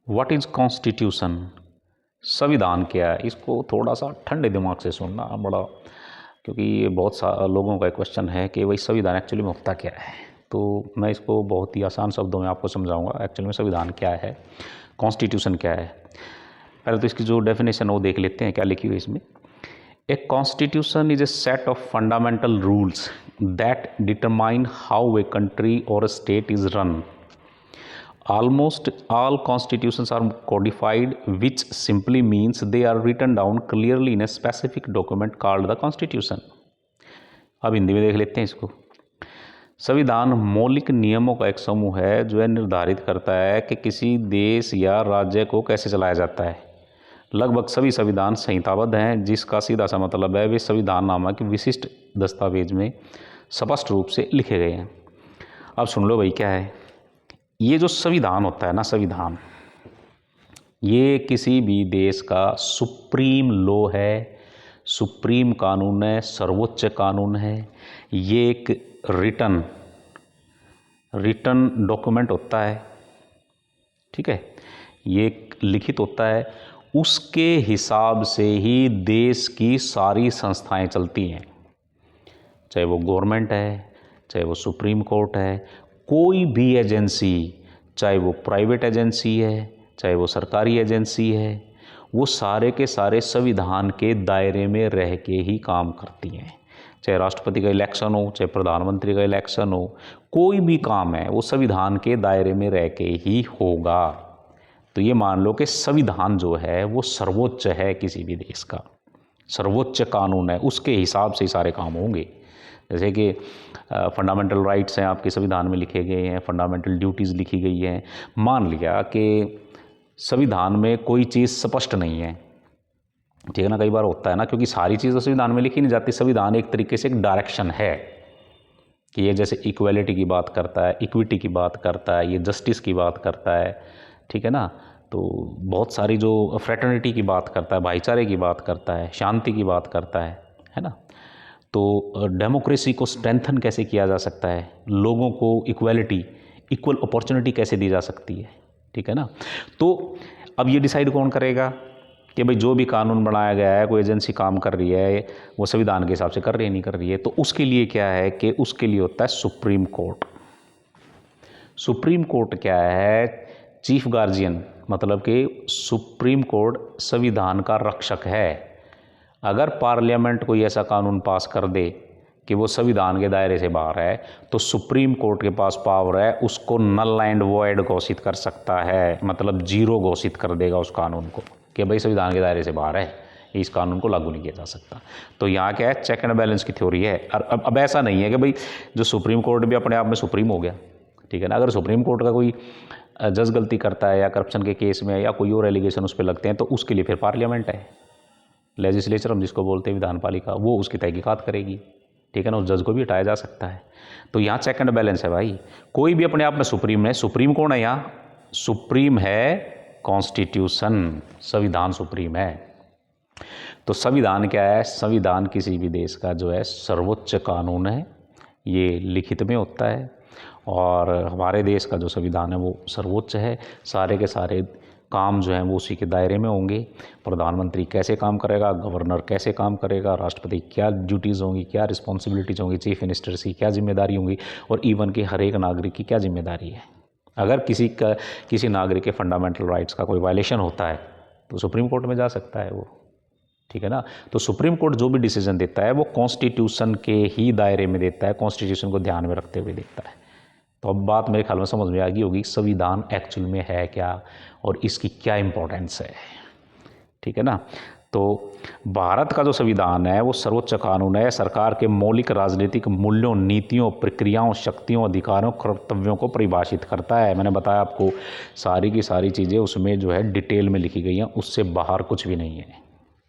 What is constitution, संविधान क्या है। इसको थोड़ा सा ठंडे दिमाग से सुनना बड़ा, क्योंकि ये बहुत सा लोगों का क्वेश्चन है कि भाई संविधान एक्चुअली में होता क्या है। तो मैं इसको बहुत ही आसान शब्दों में आपको समझाऊंगा एक्चुअली में संविधान क्या है, कॉन्स्टिट्यूशन क्या है। पहले तो इसकी जो डेफिनेशन है वो देख लेते हैं क्या लिखी हुई है इसमें। A constitution is a set of fundamental rules that determine how a country और state is run. Almost all constitutions are codified, which simply means they are written down clearly in a specific document called the Constitution. अब हिंदी में देख लेते हैं इसको। संविधान मौलिक नियमों का एक समूह है जो निर्धारित करता है कि किसी देश या राज्य को कैसे चलाया जाता है। लगभग सभी संविधान संहिताबद्ध हैं, जिसका सीधा सा मतलब है वे संविधान नामक विशिष्ट दस्तावेज में स्पष्ट रूप से लिखे गए हैं। अब सुन लो भाई क्या है ये जो संविधान होता है ना, संविधान ये किसी भी देश का सुप्रीम लॉ है, सुप्रीम कानून है, सर्वोच्च कानून है। ये एक रिटन डॉक्यूमेंट होता है, ठीक है, ये एक लिखित होता है। उसके हिसाब से ही देश की सारी संस्थाएं चलती हैं, चाहे वो गवर्नमेंट है, चाहे वो सुप्रीम कोर्ट है, कोई भी एजेंसी, चाहे वो प्राइवेट एजेंसी है, चाहे वो सरकारी एजेंसी है, वो सारे के सारे संविधान के दायरे में रह के ही काम करती हैं। चाहे राष्ट्रपति का इलेक्शन हो, चाहे प्रधानमंत्री का इलेक्शन हो, कोई भी काम है वो संविधान के दायरे में रह के ही होगा। तो ये मान लो कि संविधान जो है वो सर्वोच्च है, किसी भी देश का सर्वोच्च कानून है, उसके हिसाब से ही सारे काम होंगे। जैसे कि फंडामेंटल राइट्स हैं आपके संविधान में लिखे गए हैं, फंडामेंटल ड्यूटीज़ लिखी गई हैं। मान लिया कि संविधान में कोई चीज़ स्पष्ट नहीं है, ठीक है ना, कई बार होता है ना, क्योंकि सारी चीज़ संविधान में लिखी नहीं जाती। संविधान एक तरीके से एक डायरेक्शन है कि ये जैसे इक्वलिटी की बात करता है, इक्विटी की बात करता है, ये जस्टिस की बात करता है, ठीक है ना। तो बहुत सारी जो फ्रेटर्निटी की बात करता है, भाईचारे की बात करता है, शांति की बात करता है ना। तो डेमोक्रेसी को स्ट्रेंथन कैसे किया जा सकता है, लोगों को इक्वलिटी, इक्वल अपॉर्चुनिटी कैसे दी जा सकती है, ठीक है ना। तो अब ये डिसाइड कौन करेगा कि भाई जो भी कानून बनाया गया है, कोई एजेंसी काम कर रही है, वो संविधान के हिसाब से कर रही है नहीं कर रही है। तो उसके लिए क्या है कि उसके लिए होता है सुप्रीम कोर्ट। सुप्रीम कोर्ट क्या है, चीफ गार्जियन, मतलब कि सुप्रीम कोर्ट संविधान का रक्षक है। अगर पार्लियामेंट कोई ऐसा कानून पास कर दे कि वो संविधान के दायरे से बाहर है, तो सुप्रीम कोर्ट के पास पावर है, उसको नल एंड वॉइड घोषित कर सकता है, मतलब जीरो घोषित कर देगा उस कानून को कि भाई संविधान के दायरे से बाहर है, इस कानून को लागू नहीं किया जा सकता। तो यहाँ क्या है, चेक एंड बैलेंस की थ्योरी है। और अब ऐसा नहीं है कि भाई जो सुप्रीम कोर्ट भी अपने आप में सुप्रीम हो गया, ठीक है ना। अगर सुप्रीम कोर्ट का कोई जज गलती करता है या करप्शन के केस में या कोई और एलिगेशन उस पर लगते हैं, तो उसके लिए फिर पार्लियामेंट है, लेजिस्लेचर हम जिसको बोलते हैं, विधानपालिका, वो उसकी तहकीकात करेगी, ठीक है ना। उस जज को भी हटाया जा सकता है। तो यहाँ चेक एंड बैलेंस है भाई, कोई भी अपने आप में सुप्रीम है। सुप्रीम कौन है यहाँ, सुप्रीम है कॉन्स्टिट्यूशन, संविधान सुप्रीम है। तो संविधान क्या है, संविधान किसी भी देश का जो है सर्वोच्च कानून है, ये लिखित में होता है। और हमारे देश का जो संविधान है वो सर्वोच्च है। सारे के सारे काम जो हैं वो उसी के दायरे में होंगे। प्रधानमंत्री कैसे काम करेगा, गवर्नर कैसे काम करेगा, राष्ट्रपति क्या ड्यूटीज़ होंगी, क्या रिस्पॉन्सिबिलिटीज़ होंगी, चीफ मिनिस्टर की क्या जिम्मेदारी होंगी, और इवन कि हर एक नागरिक की क्या जिम्मेदारी है। अगर किसी नागरिक के फंडामेंटल राइट्स का कोई वायलेशन होता है तो सुप्रीम कोर्ट में जा सकता है वो, ठीक है ना। तो सुप्रीम कोर्ट जो भी डिसीजन देता है वो कॉन्स्टिट्यूशन के ही दायरे में देता है, कॉन्स्टिट्यूशन को ध्यान में रखते हुए देता है। तो अब बात मेरे ख्याल में समझ में आ गई होगी संविधान एक्चुअल में है क्या और इसकी क्या इम्पोर्टेंस है, ठीक है ना। तो भारत का जो संविधान है वो सर्वोच्च कानून है, सरकार के मौलिक राजनीतिक मूल्यों, नीतियों, प्रक्रियाओं, शक्तियों, अधिकारों, कर्तव्यों को परिभाषित करता है। मैंने बताया आपको सारी की सारी चीज़ें उसमें जो है डिटेल में लिखी गई हैं, उससे बाहर कुछ भी नहीं है।